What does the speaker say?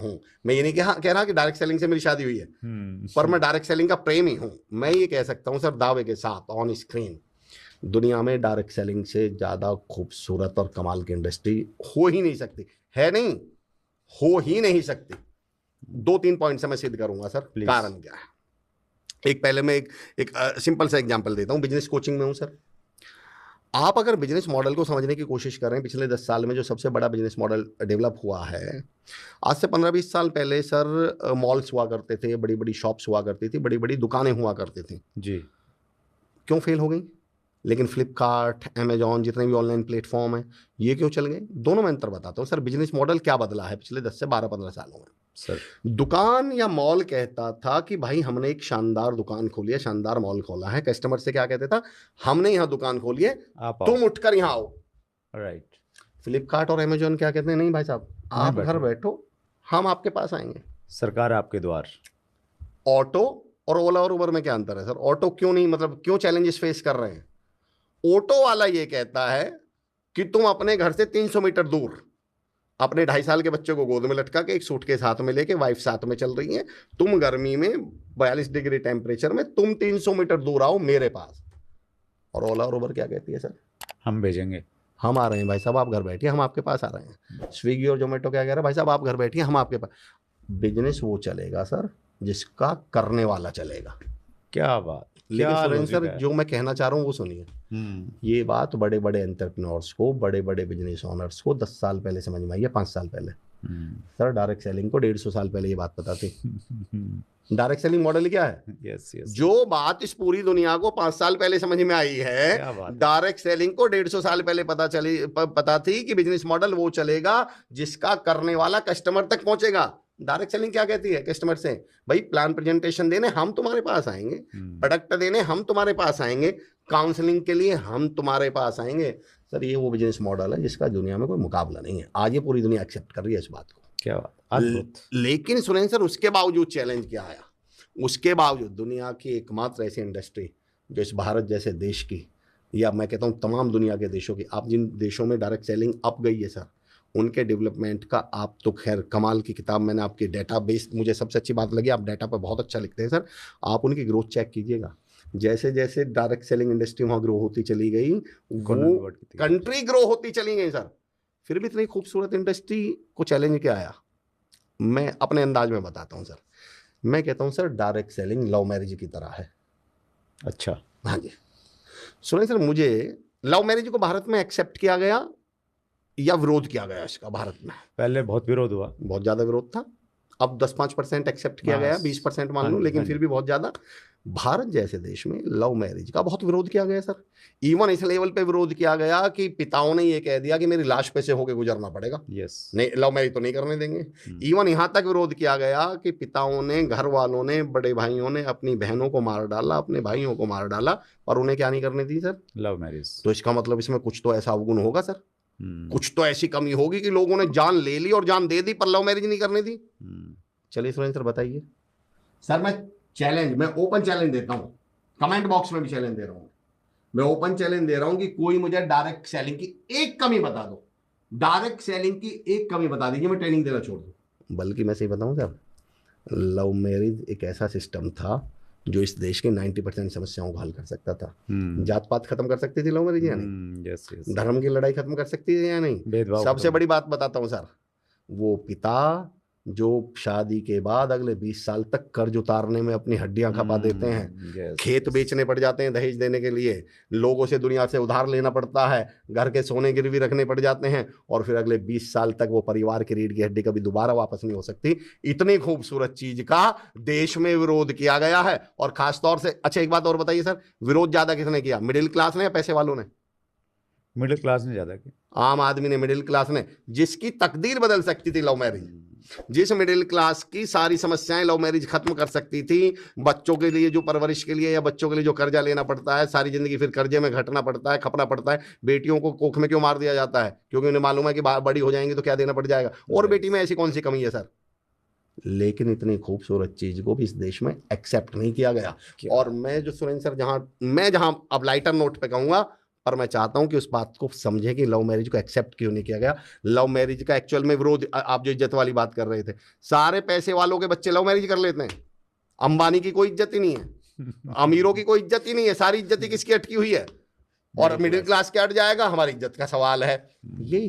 हूं। मैं ये नहीं कह रहा कि डायरेक्ट सेलिंग से मेरी शादी हुई है, पर मैं डायरेक्ट सेलिंग का प्रेमी हूं। मैं ये कह सकता हूं सर दावे के साथ ऑन स्क्रीन, दुनिया में डायरेक्ट सेलिंग से ज्यादा खूबसूरत और कमाल की इंडस्ट्री हो ही नहीं सकती। है नहीं, हो ही नहीं सकती। 2-3 पॉइंट से मैं सिद्ध करूंगा सर। कारण क्या है, एक पहले मैं एक सिंपल सा एग्जांपल देता हूं। बिजनेस कोचिंग में हूं सर। आप अगर बिजनेस मॉडल को समझने की कोशिश करें, पिछले 10 साल में जो सबसे बड़ा बिजनेस मॉडल डेवलप हुआ है, आज से 15-20 साल पहले सर मॉल्स हुआ करते थे, बड़ी बड़ी शॉप्स हुआ करती थी, बड़ी बड़ी दुकानें हुआ करती थी जी। क्यों फेल हो गई? लेकिन फ्लिपकार्ट, अमेजॉन, जितने भी ऑनलाइन प्लेटफॉर्म हैं, ये क्यों चल गए? दोनों में अंतर बताता हूँ सर। बिजनेस मॉडल क्या बदला है पिछले 10 से 12-15 सालों में सर? दुकान या मॉल कहता था कि भाई हमने एक शानदार दुकान खोली है, शानदार मॉल खोला है। कस्टमर से क्या कहते था? हमने यहाँ दुकान खोली है, तुम उठकर यहाँ आओ। राइट। फ्लिपकार्ट और अमेजॉन क्या कहते हैं? नहीं भाई साहब, आप घर बैठो, हम आपके पास आएंगे, सरकार आपके द्वार। ऑटो और ओला और उबर में क्या अंतर है सर? ऑटो क्यों नहीं, मतलब क्यों चैलेंजेस फेस कर रहे हैं? ऑटो वाला ये कहता है कि तुम अपने घर से 300 मीटर दूर अपने 2.5 साल के बच्चे को गोद में लटका के, एक सूटकेस हाथ में लेके, वाइफ साथ में चल रही है, तुम गर्मी में 42 डिग्री टेम्परेचर में, तुम 300 मीटर दूर आओ मेरे पास। और ओला और उबर क्या कहती है सर? हम भेजेंगे, हम आ रहे हैं भाई साहब, आप घर बैठिए, हम आपके पास आ रहे हैं। स्विगी और जोमेटो क्या कह रहा है? भाई साहब आप घर बैठिए, हम आपके पास। बिजनेस वो चलेगा सर जिसका करने वाला चलेगा। क्या बात। लेकिन सुरेंद्र सर, जो मैं कहना चाह रहा हूँ वो सुनिए। ये बात बड़े बड़े एंटरप्रेन्योर्स को, बड़े बड़े बिजनेस ओनर्स को 10 साल पहले समझ में आई है, 5 साल पहले। सर डायरेक्ट सेलिंग को 150 साल पहले ये बात पता थी। डायरेक्ट सेलिंग मॉडल क्या है? Yes yes. जो बात इस पूरी दुनिया को 5 साल पहले समझ में आई है, डायरेक्ट सेलिंग को 150 साल पहले पता थी कि बिजनेस मॉडल वो चलेगा जिसका करने वाला कस्टमर तक पहुंचेगा। डायरेक्ट सेलिंग क्या कहती है कस्टमर से? भाई प्लान प्रेजेंटेशन देने हम तुम्हारे पास आएंगे, प्रोडक्ट देने हम तुम्हारे पास आएंगे, काउंसलिंग के लिए हम तुम्हारे पास आएंगे। सर ये वो बिजनेस मॉडल है जिसका दुनिया में कोई मुकाबला नहीं है। आज ये पूरी दुनिया एक्सेप्ट कर रही है इस बात को। क्या बात। लेकिन सुरेंद्र सर, उसके बावजूद चैलेंज क्या आया? उसके बावजूद दुनिया की एकमात्र ऐसी इंडस्ट्री जो इस भारत जैसे देश की, या मैं कहता हूँ तमाम दुनिया के देशों की, आप जिन देशों में डायरेक्ट सेलिंग अप गई है सर, उनके डेवलपमेंट का आप तो खैर कमाल की किताब, मैंने आपकी डेटा बेस, मुझे सबसे अच्छी बात लगी, आप डेटा पर बहुत अच्छा लिखते हैं सर। आप उनकी ग्रोथ चेक कीजिएगा। जैसे जैसे डायरेक्ट सेलिंग इंडस्ट्री वहाँ ग्रो होती चली गई, वो कंट्री ग्रो होती चली गई सर। फिर भी इतनी खूबसूरत इंडस्ट्री को चैलेंज क्या आया? मैं अपने अंदाज में बताता हूँ सर। मैं कहता हूँ sir direct selling love marriage की तरह है। अच्छा। हाँ जी। सुनिए सर, मुझे लव मैरिज को भारत में एक्सेप्ट किया गया या विरोध किया गया इसका भारत में? पहले बहुत विरोध हुआ, बहुत ज्यादा विरोध था। अब 10-5% एक्सेप्ट किया गया, 20% मान लो, लेकिन फिर भी बहुत ज्यादा। भारत जैसे देश में लव मैरिज का बहुत विरोध किया गया सर। इवन इस लेवल पे विरोध किया गया कि पिताओं ने ये कह दिया कि मेरी लाश पे से होके गुजरना पड़ेगा। यस। नहीं, लव मैरिज तो नहीं करने देंगे। इवन यहां तक विरोध किया गया कि पिताओं ने, घर वालों ने, बड़े भाइयों ने अपनी बहनों को मार डाला, अपने भाइयों को मार डाला, और उन्हें क्या नहीं करनी थी सर? Love marriage. तो इसका मतलब इसमें कुछ तो ऐसा अवगुण होगा सर, कुछ तो ऐसी कमी होगी कि लोगों ने जान ले ली और जान दे दी पर लव मैरिज नहीं करनी थी। चलिए सुरेंद्र सर बताइए। सर मैं ओपन चैलेंज देता हूं, कमेंट बॉक्स में भी चैलेंज दे रहा हूं, मैं ओपन चैलेंज दे रहा हूं कि कोई मुझे डायरेक्ट सेलिंग की एक कमी बता दो, डायरेक्ट सेलिंग की एक कमी बता दीजिए, मैं ट्रेनिंग देना छोड़ दूं। बल्कि मैं सही बताऊं सर, लव मैरिज एक ऐसा सिस्टम था जो इस देश के 90% समस्याओं को हल कर सकता था। जात पात खत्म कर सकती थी लव मैरिज या नहीं? धर्म की लड़ाई खत्म कर सकती थी या नहीं? सबसे बड़ी बात बताता हूं सर, वो पिता जो शादी के बाद अगले 20 साल तक कर्ज उतारने में अपनी हड्डियां खपा देते हैं, खेत बेचने पड़ जाते हैं दहेज देने के लिए, लोगों से, दुनिया से उधार लेना पड़ता है, घर के सोने गिरवी रखने पड़ जाते हैं, और फिर अगले 20 साल तक वो परिवार की रीढ़ की हड्डी कभी दोबारा वापस नहीं हो सकती। इतनी खूबसूरत चीज का देश में विरोध किया गया है। और खासतौर से, अच्छा एक बात और बताइए सर, विरोध ज्यादा किसने किया, मिडिल क्लास ने या पैसे वालों ने? मिडिल क्लास ने ज्यादा किया, आम आदमी ने, मिडिल क्लास ने, जिसकी तकदीर बदल सकती थी लव मैरिज, जिस मिडिल क्लास की सारी समस्याएं लव मैरिज खत्म कर सकती थी। बच्चों के लिए जो परवरिश के लिए, या बच्चों के लिए जो कर्जा लेना पड़ता है, सारी जिंदगी फिर कर्जे में घटना पड़ता है, खपना पड़ता है। बेटियों को कोख में क्यों मार दिया जाता है? क्योंकि उन्हें मालूम है कि बड़ी हो जाएंगी तो क्या देना पड़ जाएगा। और बेटी में ऐसी कौन सी कमी है सर? लेकिन इतनी खूबसूरत चीज को भी इस देश में एक्सेप्ट नहीं किया गया। और मैं जो सुरेंद्र सर, जहां अब लाइटर नोट पे कहूंगा, पर मैं चाहता हूं कि उस बात को समझें कि लव मैरिज को एक्सेप्ट क्यों नहीं किया गया। लव मैरिज का एक्चुअल में विरोध, आप जो इज्जत वाली बात कर रहे थे, सारे पैसे वालों के बच्चे लव मैरिज कर लेते हैं। अंबानी की कोई इज्जत ही नहीं है, अमीरों की कोई इज्जत ही नहीं है, सारी इज्जत ही किसकी अटकी हुई है, और मिडिल क्लास के अट जाएगा, हमारी इज्जत का सवाल है। ये